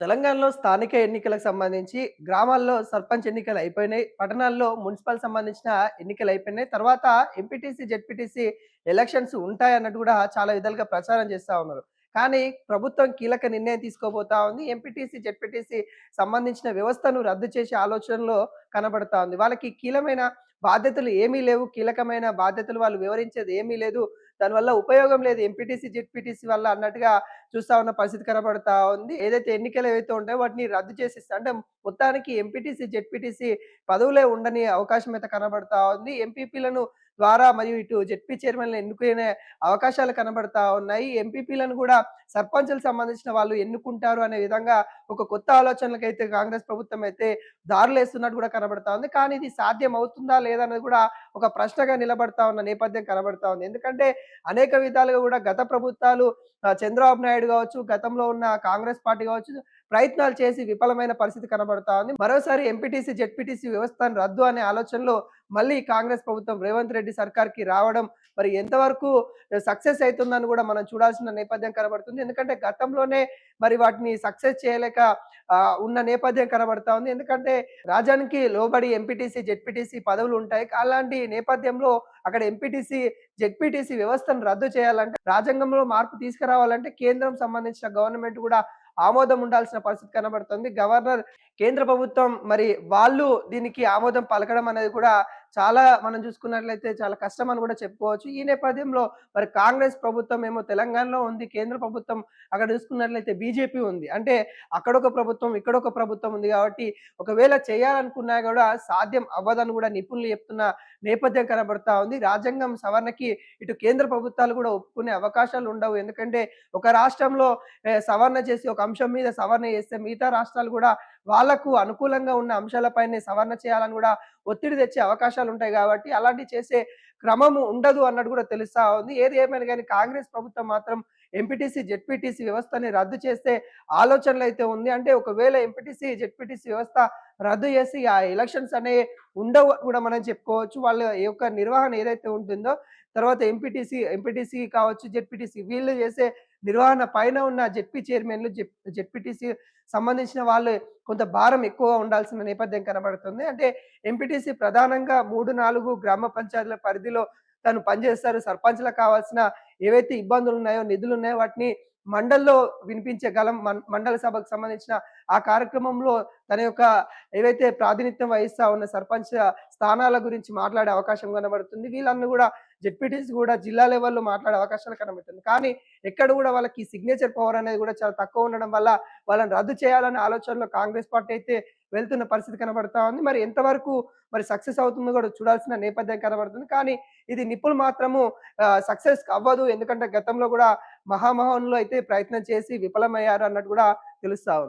తెలంగాణలో స్థానిక ఎన్నికలకు సంబంధించి గ్రామాల్లో సర్పంచ్ ఎన్నికలు అయిపోయినాయి. పట్టణాల్లో మున్సిపల్ సంబంధించిన ఎన్నికలు అయిపోయినాయి. తర్వాత ఎంపీటీసీ, జెడ్పీటీసీ ఎలక్షన్స్ ఉంటాయన్నట్టు కూడా చాలా విధాలుగా ప్రచారం చేస్తా ఉన్నారు. కానీ ప్రభుత్వం కీలక నిర్ణయం తీసుకోబోతా ఉంది. ఎంపీటీసీ, జెడ్పీటీసీ సంబంధించిన వ్యవస్థను రద్దు చేసే ఆలోచనలో కనబడతా ఉంది. వాళ్ళకి కీలమైన బాధ్యతలు ఏమీ లేవు. కీలకమైన బాధ్యతలు వాళ్ళు వివరించేది ఏమీ లేదు. దానివల్ల ఉపయోగం లేదు. ఎంపీటీసీ, జెడ్పీటీసీ వల్ల అన్నట్టుగా చూస్తా ఉన్న పరిస్థితి కనబడతా ఉంది. ఏదైతే ఎన్నికలు ఏవైతే ఉంటాయో వాటిని రద్దు చేసేస్తా అంటే మొత్తానికి ఎంపీటీసీ, జెడ్పీటీసీ పదవులే ఉండని అవకాశం అయితే కనబడతా ఉంది. ఎంపీపీలను ద్వారా మరియు ఇటు జెడ్పీ చైర్మన్‌లు ఎన్నుకునే అవకాశాలు కనబడతా ఉన్నాయి. ఎంపీపీలను కూడా సర్పంచులకు సంబంధించిన వాళ్ళు ఎన్నుకుంటారు అనే విధంగా ఒక కొత్త ఆలోచనలకైతే కాంగ్రెస్ ప్రభుత్వం అయితే దారులేస్తున్నట్టు కూడా కనబడతా ఉంది. కానీ ఇది సాధ్యం అవుతుందా లేదా అనేది కూడా ఒక ప్రశ్నగా నిలబడతా ఉన్న నేపథ్యం కనబడతా ఉంది. ఎందుకంటే అనేక విధాలుగా కూడా గత ప్రభుత్వాలు చంద్రబాబు నాయుడు గావచ్చు, గతంలో ఉన్న కాంగ్రెస్ పార్టీ గావచ్చు, ప్రయత్నాలు చేసి విఫలమైన పరిస్థితి కనబడతా ఉంది. మరోసారి ఎంపీటీసీ, జెడ్పీటీసీ వ్యవస్థను రద్దు అనే ఆలోచనలో మళ్ళీ కాంగ్రెస్ ప్రభుత్వం రేవంత్ రెడ్డి సర్కార్‌కి రావడం మరి ఎంతవరకు సక్సెస్ అయితుందని గూడా మనం చూడాల్సిన నేపథ్యం కనబడుతుంది. ఎందుకంటే గతంలోనే మరి వాటిని సక్సెస్ చేయలేక ఉన్న నేపథ్యం కనబడతా ఉంది. ఎందుకంటే రాజ్యానికి లోబడి ఎంపీటీసీ, జెడ్పీటీసీ పదవులుంటాయి. అలాంటి నేపథ్యంలో అక్కడ ఎంపీటీసీ, జెడ్పీటీసీ వ్యవస్థను రద్దు చేయాలంటే, రాజ్యాంగంలో మార్పు తీసుకురావాలంటే కేంద్రం సంబంధించిన గవర్నమెంట్ గూడా ఆమోదం ఉండాల్సిన పరిస్థితి కనబడుతుంది. గవర్నర్ కేంద్ర ప్రభుత్వం మరి వాళ్ళు దీనికి ఆమోదం పలకడం అనేది కూడా చాలా మనం చూసుకున్నట్లయితే చాలా కష్టం అని కూడా చెప్పుకోవచ్చు. ఈ నేపథ్యంలో మరి కాంగ్రెస్ ప్రభుత్వం ఏమో తెలంగాణలో ఉంది. కేంద్ర ప్రభుత్వం అక్కడ చూసుకున్నట్లయితే బీజేపీ ఉంది. అంటే అక్కడొక ప్రభుత్వం, ఇక్కడొక ప్రభుత్వం ఉంది కాబట్టి ఒకవేళ చేయాలనుకున్నా కూడా సాధ్యం అవ్వదని కూడా నిపుణులు చెప్తున్న నేపథ్యం కనబడతా ఉంది. రాజ్యాంగం సవరణకి ఇటు కేంద్ర ప్రభుత్వాలు కూడా ఒప్పుకునే అవకాశాలు ఉండవు. ఎందుకంటే ఒక రాష్ట్రంలో సవరణ చేసి ఒక అంశం మీద సవరణ చేస్తే మిగతా రాష్ట్రాలు కూడా వాళ్ళకు అనుకూలంగా ఉన్న అంశాలపైనే సవరణ చేయాలని కూడా ఒత్తిడి తెచ్చే అవకాశాలుంటాయి గాబట్టి, అలాంటివి చేసే క్రమము ఉండదు అన్నట్టు గూడా తెలుస్తా ఉంది. ఏది ఏమైనా గాని కాంగ్రెస్ ప్రభుత్వం మాత్రం ఎంపీటీసీ, జెడ్పీటీసీ వ్యవస్థని రద్దు చేసే ఆలోచనలైతే ఉంది. అంటే ఒకవేళ ఎంపీటీసీ, జెడ్పీటీసీ వ్యవస్థ రద్దు చేసి ఆ ఎలక్షన్స్ అనేవి ఉండవు గూడా మనం చెప్పుకోవచ్చు. వాళ్ళ యొక్క నిర్వహణ ఏదైతే ఉంటుందో తర్వాత ఎంపీటీసీ కావచ్చు, జెడ్పీటీసీ వీళ్ళు చేసే నిర్వహణ పైన ఉన్న జెడ్పీ చైర్మన్‌లు, జెడ్పీటీసీ సంబంధించిన వాళ్ళు కొంత భారం ఎక్కువగా ఉండాల్సిన నేపథ్యం కనబడుతుంది. అంటే ఎంపీటీసీ ప్రధానంగా 3, 4 గ్రామ పంచాయతీల పరిధిలో తను పనిచేస్తారు. సర్పంచ్‌లకు కావాల్సిన ఏవైతే ఇబ్బందులున్నాయో, నిధులున్నాయో వాటిని మండల్లో వినిపించే గలం మండల సభకు సంబంధించిన ఆ కార్యక్రమంలో తన యొక్క ఏవైతే ప్రాతినిధ్యం వహిస్తా ఉన్న సర్పంచ్ స్థానాల గురించి మాట్లాడే అవకాశం కనబడుతుంది. వీళ్ళన్నీ గూడా జెడ్పీటీసీ గూడా జిల్లా లెవెల్‌లో మాట్లాడే అవకాశాలు కనబడుతుంది. కానీ ఎక్కడ గూడా వాళ్ళకి సిగ్నేచర్ పవర్ అనేది గూడా చాలా తక్కువ ఉండడం వల్ల వాళ్ళని రద్దు చేయాలనే ఆలోచనలో కాంగ్రెస్ పార్టీ అయితే వెళ్తున్న పరిస్థితి కనబడతా ఉంది. మరి ఎంతవరకు మరి సక్సెస్ అవుతుందో కూడా చూడాల్సిన నేపథ్యం కనబడుతుంది. కానీ ఇది నిపుణులు మాత్రము సక్సెస్ అవ్వదు. ఎందుకంటే గతంలో గూడా మహామహంలో అయితే ప్రయత్నం చేసి విఫలమయ్యారు అన్నట్టు గూడా తెలుస్తా ఉంది.